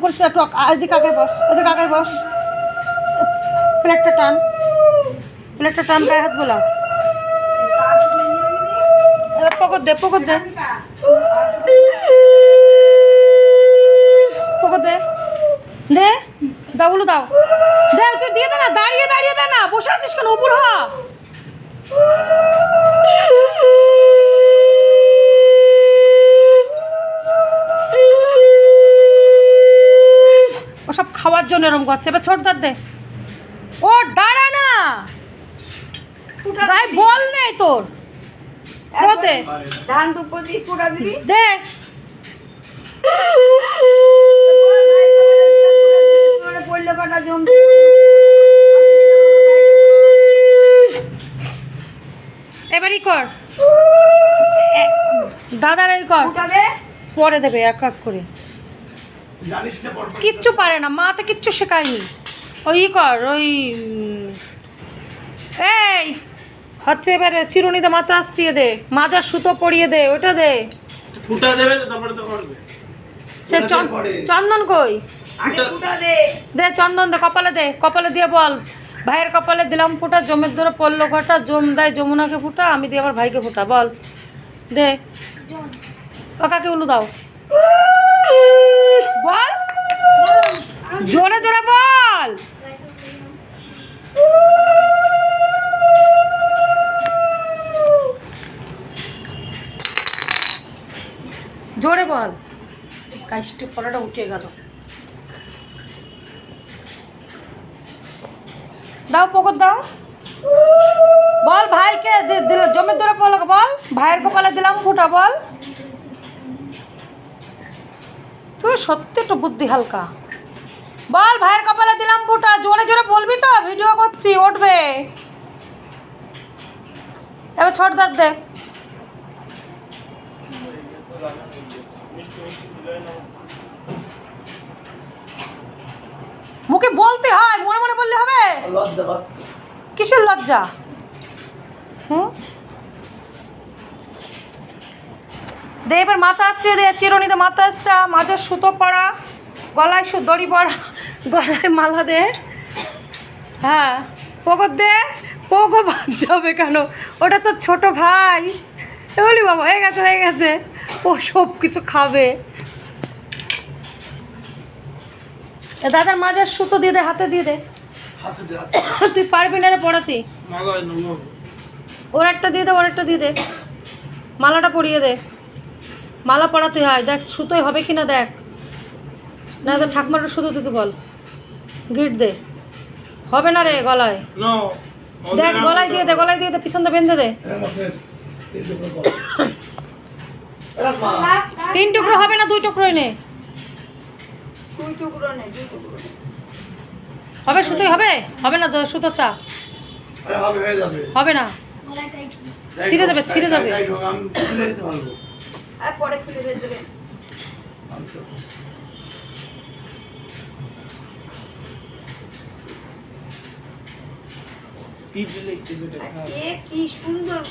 উপর টক এদিকে আগে বস, এদিকে আগে বস। প্লেটটা টান, প্লেটটা টান, গায়ে হাত বোলা। পকর দে, পকর দে, পকর দে, দে দাগুলো দাও, দে তুই দিয়ে দে না, দাঁড়িয়ে দাঁড়িয়ে দে না, বসে আছিস কেন, উপর হ। ওসব খাওয়ার জন্য এরকম করছে। এবার ছোট দাঁত দে, ও দাঁড়া না, গায়ে বল নেই তোর, দে ধান দুপতি পুরা দিবি দে। পড়লে কাটা জম এবারই কর, দাদার এই কর, ফুটা দে পরে দেবে এক এক করে। জানিস না পর কিচ্ছু পারে না, মাতে কিচ্ছু শেখায়নি। ওই কর, ওই এই হচ্ছে এবারে চিরুনিতে মাথা আশ্রিয়ে দে, মাজার সুতো পরিয়ে দে, ওটা দে। ফুটা দেবে তো তারপরে তো করবে। সে চন্দন কই, আগে ফুটা দে দে চন্দন দে, কপালে দে, কপালে দিয়ে বল ভাইয়ের কপালে দিলাম ফুটা, জমের ধরে পড়লো ঘটা, জম দেয় যমুনাকে ফুটা, আমি দিই আমার ভাইকে ফুটা, বল দে। ও কাকে উলু দাও, বল জোরে জোরে বল। জোরে বল, কাজটি পড়াটা উঠে গেল। দাও পকর দাও, বল ভাইকে জমির ধরে পড়লো, বল ভাইয়ের কপালে দিলাম ফুটা, বল। তুই সত্যি একটু বুদ্ধি হালকা, বল ভাইয়ের কপালে দিলাম ফুটা, জোরে জোরে বলবি তো, ভিডিও করছি উঠবে। এবার ছোট দাঁত দে, মুখে বলতে হয়, মনে মনে বললে হবে? লজ্জা পাচ্ছে। কিসের লজ্জা? হুম, দে এবার মাথা আসছে, দে চিরুনিতে মাথা আসটা, মাঝের সুতো পরা, গলায় দড়ি পরা, গলায় মালা দে। হ্যাঁ পকর দে, পগো বাদ যাবে কেন, ওটা তো ছোট ভাই। বলি বাবা হয়ে গেছে, হয়ে গেছে, ও সব কিছু খাবে। দাদার মাঝের সুতো দিয়ে দে, হাতে দিয়ে দে, হাতে দে তুই পারবি না রে পড়াতে। মাগায় না ওর একটা দিয়ে দে, ওর একটা দিয়ে দে, মালাটা পরিয়ে দে, মালা পরাতে হয়, দেখ সুতোই হবে কি না দেখ, না তো ঠাকমার সুতো দিতে বল, গিট দে, হবে না রে গলায়, নো দেখ গলায় দিয়ে দে, গলায় দিয়ে দে, পিছনটা বেঁধে দে। তিন টুকরো হবে না, দুই টুকরোই নে, দুই টুকরো নে, দুই টুকরো নে। হবে সুতোই হবে, হবে না সুতো চা, আরে হবে, হয়ে যাবে। হবে না, ছিঁড়ে যাবে, ছিঁড়ে যাবে। টাইট হোক, আমি খুলে দিতে পারবো। আর পরে খুলে ফেলে দেবে কি দিলে কি যেটা এ কি সুন্দর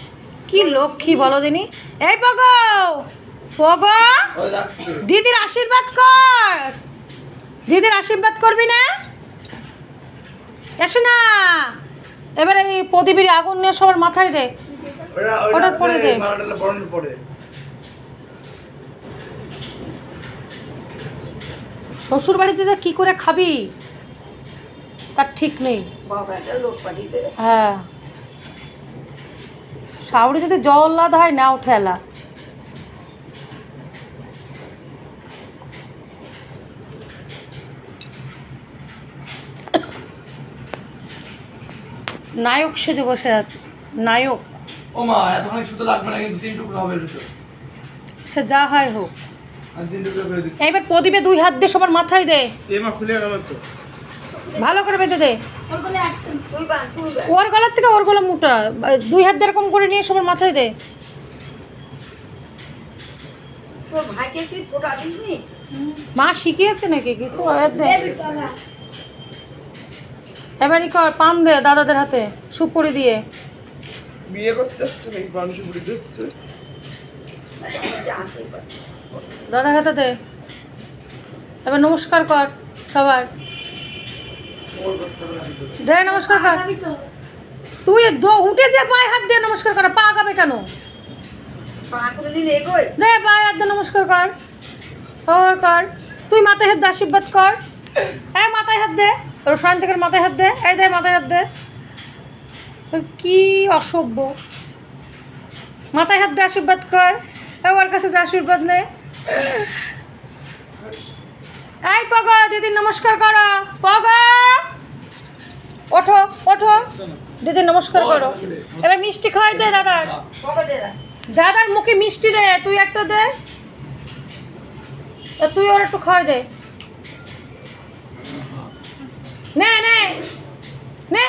কি লক্ষ্মী বলো দিনি। এই পগো, পগো ওই রাখছে। দিদির আশীর্বাদ কর, দিদির আশীর্বাদ করবি না, এসো না। এবারে এই প্রদীপের আগুন নিয়ে সবার মাথায় দে, ওটা পরে দে। মালাটা বরণ পড়ে। শ্বশুর বাড়িতে যে কী করে খাবি তার ঠিক নেই। বাবা একটা লোক পাঠিয়ে দেবে হ্যাঁ, শাওরি যদি জল্লাদ হয় নাও ঠেলা। নায়ক সেজে বসে আছে, নায়ক। ও মা এতখানি সুতো লাগবে না, কিন্তু 3 টুকরো হবে সুতো। সে যা হয় হোক, আমি 3 টুকরো করে দিচ্ছি। এইবার প্রদীপে 2 হাত দিয়ে সবার মাথায় দে, এ মা খুলে গেল তো। ভালো করে বেঁধে দে। তুই বান তুই বান ওর গলার থেকে ওর গলা মোটা, 2 হাত দিয়ে এরকম করে নিয়ে সবার মাথায় দে। তোর ভাইকে তুই ফোটা দিস নি মা শিখিয়েছে নাকি কিছু? এবার দে, এবারই কর, পান দে দাদাদের হাতে সুপুরি দিয়ে। বিয়ে করতে যাচ্ছে নাকি মানুষ বুড়ি দিচ্ছে। যা আশীর্বাদ দাদার হাতে দে, এবার নমস্কার কর সবার। দে নমস্কার কর। তুই উঠে যে পায়ে হাত দিয়ে নমস্কার কর, পা আগাবে কেন? পা কোনোদিন এগোয়? দে পায়ে হাত দিয়ে নমস্কার কর। কর। তুই মাথায় হাত দে, আশীর্বাদ কর। এই মাথায় হাত দে, রসায়ন থেকে মাথায় হাত দে। এই দে মাথায় হাত দে। কি অসভ্য। মাথায় হাত দে, আশীর্বাদ কর। ওর কাছে যে আশীর্বাদ নে। এই পগ, দিদি নমস্কার করো। পগ ওঠো ওঠো, দিদি নমস্কার করো। এবার মিষ্টি খাওয়াই দে দাদার। পকেটেরা দাদার মুখে মিষ্টি দে, তুই একটা দে। তুই ওর একটু খাওয়াই দে। নে নে নে,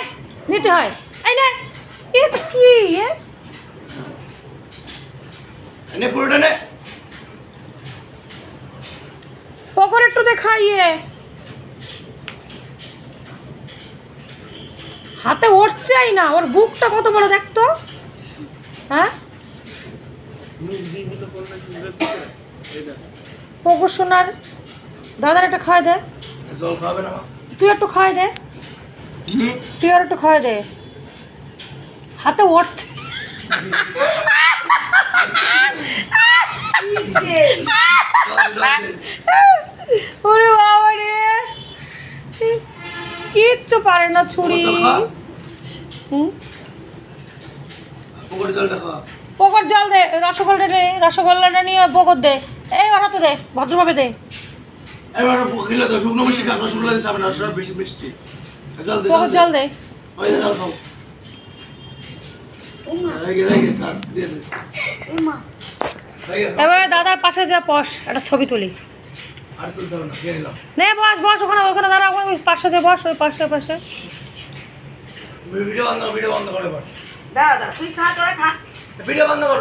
নিতে হয়। এই নে, এটা কি এনে পুরোটা নে। পকর একটু দে খাইয়ে। হাতে উঠছেই না, ওর বুকটা কত বড় দেখতো। হ্যাঁ পকর সোনার দাদার একটা খাওয়াই দে। জল খাবে না? তুই একটু খাওয়াই দে। তুই আর একটু খাওয়াই দে। হাতে উঠছে। ওরে বাবা রে, কিচ্ছু পারে না ছুরি। পুকুরে জলটা খাওয়া। পকর জল দে, রসগোল্লাটা নে, রসগোল্লাটা নিয়ে পকর দে। এই ওর হাতে দে, ভদ্রভাবে দে। এবার খেলে তো শুকনো মিষ্টি খাবো, শুকনো দিতে হবে না, সব বেশি মিষ্টি। জল দে, পকর জল দে। ওই জল খাও। রেগে স্যার দিয়ে দে। এমা এবারে দাদার পাশে যা বস, একটা ছবি তুলি। আর তুলতে হবে না, খেয়ে নিলাম। নে বস বস, ওখানে দাঁড়া, ওই পাশে যে বস, ওই পাশে। ভিডিও বন্ধ করে এবার। দাঁড়া তুই খা, তোরা খা। ভিডিও বন্ধ কর।